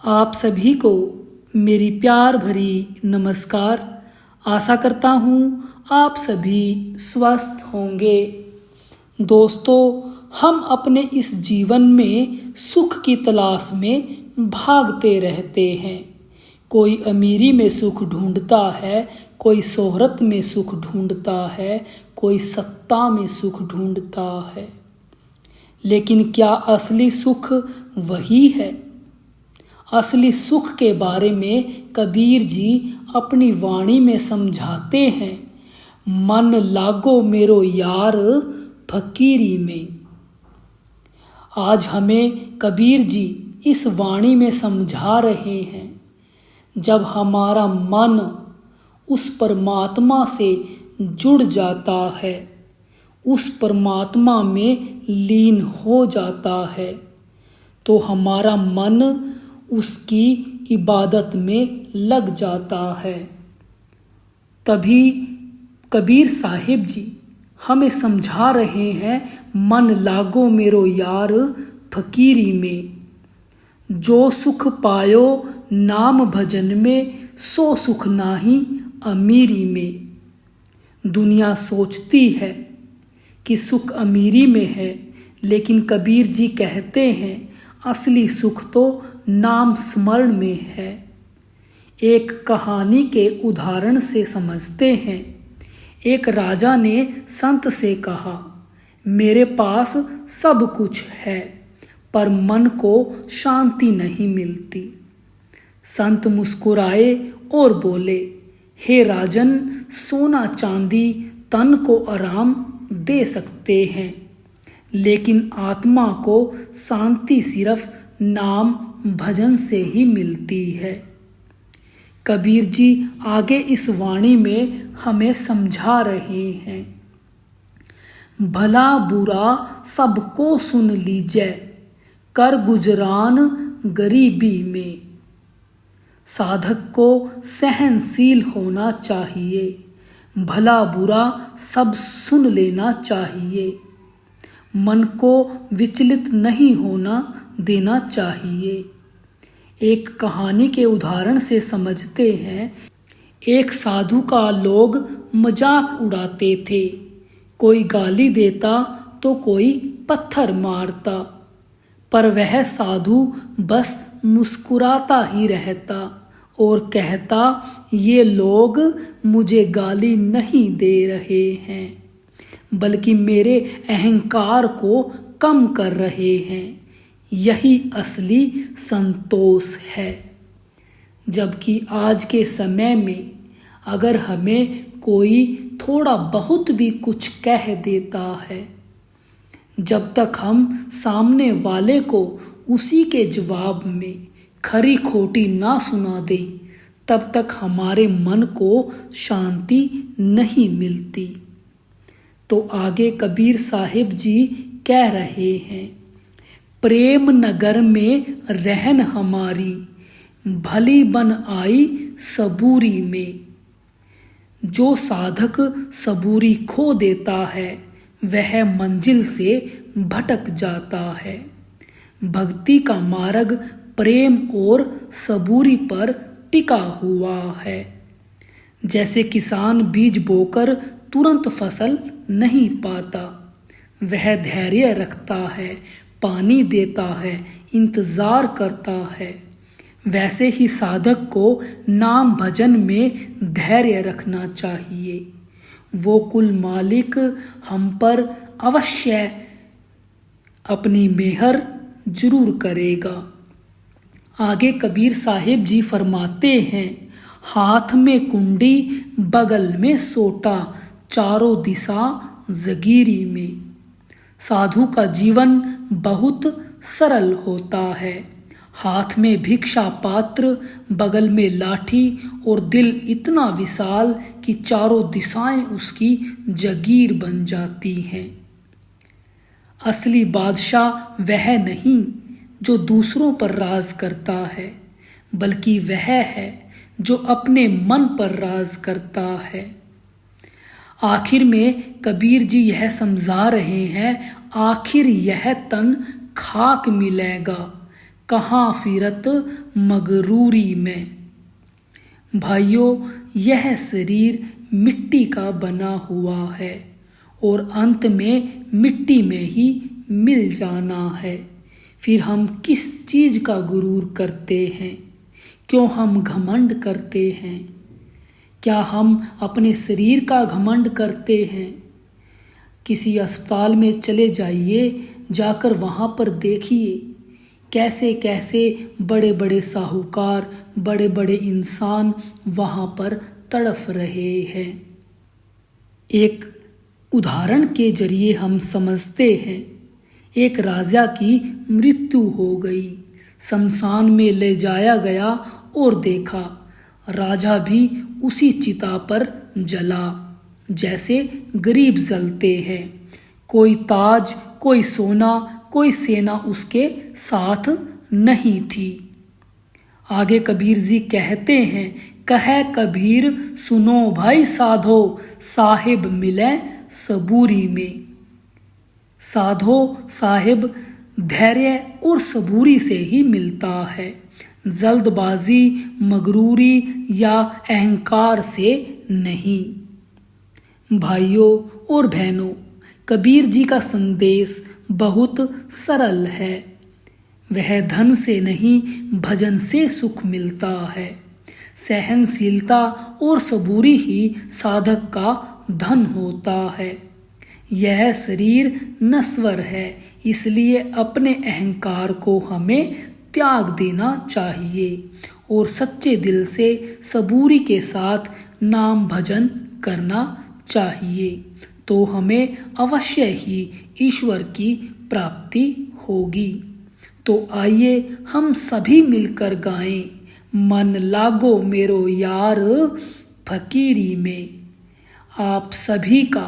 आप सभी को मेरी प्यार भरी नमस्कार। आशा करता हूँ आप सभी स्वस्थ होंगे। दोस्तों, हम अपने इस जीवन में सुख की तलाश में भागते रहते हैं। कोई अमीरी में सुख ढूंढता है, कोई शोहरत में सुख ढूंढता है, कोई सत्ता में सुख ढूंढता है। लेकिन क्या असली सुख वही है? असली सुख के बारे में कबीर जी अपनी वाणी में समझाते हैं। मन लागो मेरो यार फकीरी में। आज हमें कबीर जी इस वाणी में समझा रहे हैं, जब हमारा मन उस परमात्मा से जुड़ जाता है, उस परमात्मा में लीन हो जाता है, तो हमारा मन उसकी इबादत में लग जाता है। तभी कबीर साहिब जी हमें समझा रहे हैं, मन लागो मेरो यार फकीरी में। जो सुख पायो नाम भजन में, सो सुख नाही अमीरी में। दुनिया सोचती है कि सुख अमीरी में है, लेकिन कबीर जी कहते हैं असली सुख तो नाम स्मरण में है। एक कहानी के उदाहरण से समझते हैं। एक राजा ने संत से कहा, मेरे पास सब कुछ है, पर मन को शांति नहीं मिलती। संत मुस्कुराए और बोले, हे राजन, सोना चांदी तन को आराम दे सकते हैं, लेकिन आत्मा को शांति सिर्फ नाम भजन से ही मिलती है। कबीर जी आगे इस वाणी में हमें समझा रहे हैं, भला बुरा सबको सुन लीजिए, कर गुजरान गरीबी में। साधक को सहनशील होना चाहिए, भला बुरा सब सुन लेना चाहिए। मन को विचलित नहीं होना देना चाहिए। एक कहानी के उदाहरण से समझते हैं। एक साधु का लोग मजाक उड़ाते थे। कोई गाली देता तो कोई पत्थर मारता, पर वह साधु बस मुस्कुराता ही रहता और कहता, ये लोग मुझे गाली नहीं दे रहे हैं, बल्कि मेरे अहंकार को कम कर रहे हैं। यही असली संतोष है। जबकि आज के समय में अगर हमें कोई थोड़ा बहुत भी कुछ कह देता है, जब तक हम सामने वाले को उसी के जवाब में खरी खोटी ना सुना दें, तब तक हमारे मन को शांति नहीं मिलती। तो आगे कबीर साहिब जी कह रहे हैं, प्रेम नगर में रहन हमारी, भली बन आई सबूरी में। जो साधक सबूरी खो देता है, वह मंजिल से भटक जाता है। भक्ति का मार्ग प्रेम और सबूरी पर टिका हुआ है। जैसे किसान बीज बोकर तुरंत फसल नहीं पाता, वह धैर्य रखता है, पानी देता है, इंतजार करता है। वैसे ही साधक को नाम भजन में धैर्य रखना चाहिए। वो कुल मालिक हम पर अवश्य अपनी मेहर जरूर करेगा। आगे कबीर साहिब जी फरमाते हैं, हाथ में कुंडी बगल में सोटा, चारों दिशा जगीरी में। साधु का जीवन बहुत सरल होता है। हाथ में भिक्षा पात्र, बगल में लाठी और दिल इतना विशाल कि चारों दिशाएं उसकी जगीर बन जाती हैं। असली बादशाह वह नहीं जो दूसरों पर राज करता है, बल्कि वह है जो अपने मन पर राज करता है। आखिर में कबीर जी यह समझा रहे हैं, आखिर यह तन खाक मिलेगा, कहाँ फिरत मगरूरी में। भाइयों, यह शरीर मिट्टी का बना हुआ है और अंत में मिट्टी में ही मिल जाना है। फिर हम किस चीज़ का गुरूर करते हैं? क्यों हम घमंड करते हैं? क्या हम अपने शरीर का घमंड करते हैं? किसी अस्पताल में चले जाइए, जाकर वहाँ पर देखिए कैसे कैसे बड़े बड़े साहूकार, बड़े बड़े इंसान वहाँ पर तड़फ रहे हैं। एक उदाहरण के जरिए हम समझते हैं। एक राजा की मृत्यु हो गई, शमशान में ले जाया गया और देखा राजा भी उसी चिता पर जला जैसे गरीब जलते हैं। कोई ताज, कोई सोना, कोई सेना उसके साथ नहीं थी। आगे कबीर जी कहते हैं, कहे कबीर सुनो भाई साधो, साहिब मिले सबूरी में। साधो साहिब धैर्य और सबूरी से ही मिलता है, जल्दबाजी, मगरूरी या अहंकार से नहीं। भाइयों और बहनों, कबीर जी का संदेश बहुत सरल है। वह धन से नहीं, भजन से सुख मिलता है। सहनशीलता और सबूरी ही साधक का धन होता है। यह शरीर नश्वर है, इसलिए अपने अहंकार को हमें त्याग देना चाहिए और सच्चे दिल से सबूरी के साथ नाम भजन करना चाहिए, तो हमें अवश्य ही ईश्वर की प्राप्ति होगी। तो आइए हम सभी मिलकर गाएं, मन लागो मेरो यार फकीरी में। आप सभी का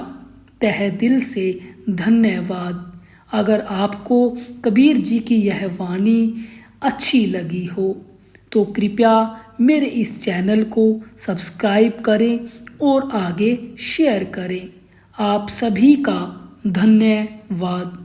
तहे दिल से धन्यवाद। अगर आपको कबीर जी की यह वाणी अच्छी लगी हो तो कृपया मेरे इस चैनल को सब्सक्राइब करें और आगे शेयर करें। आप सभी का धन्यवाद।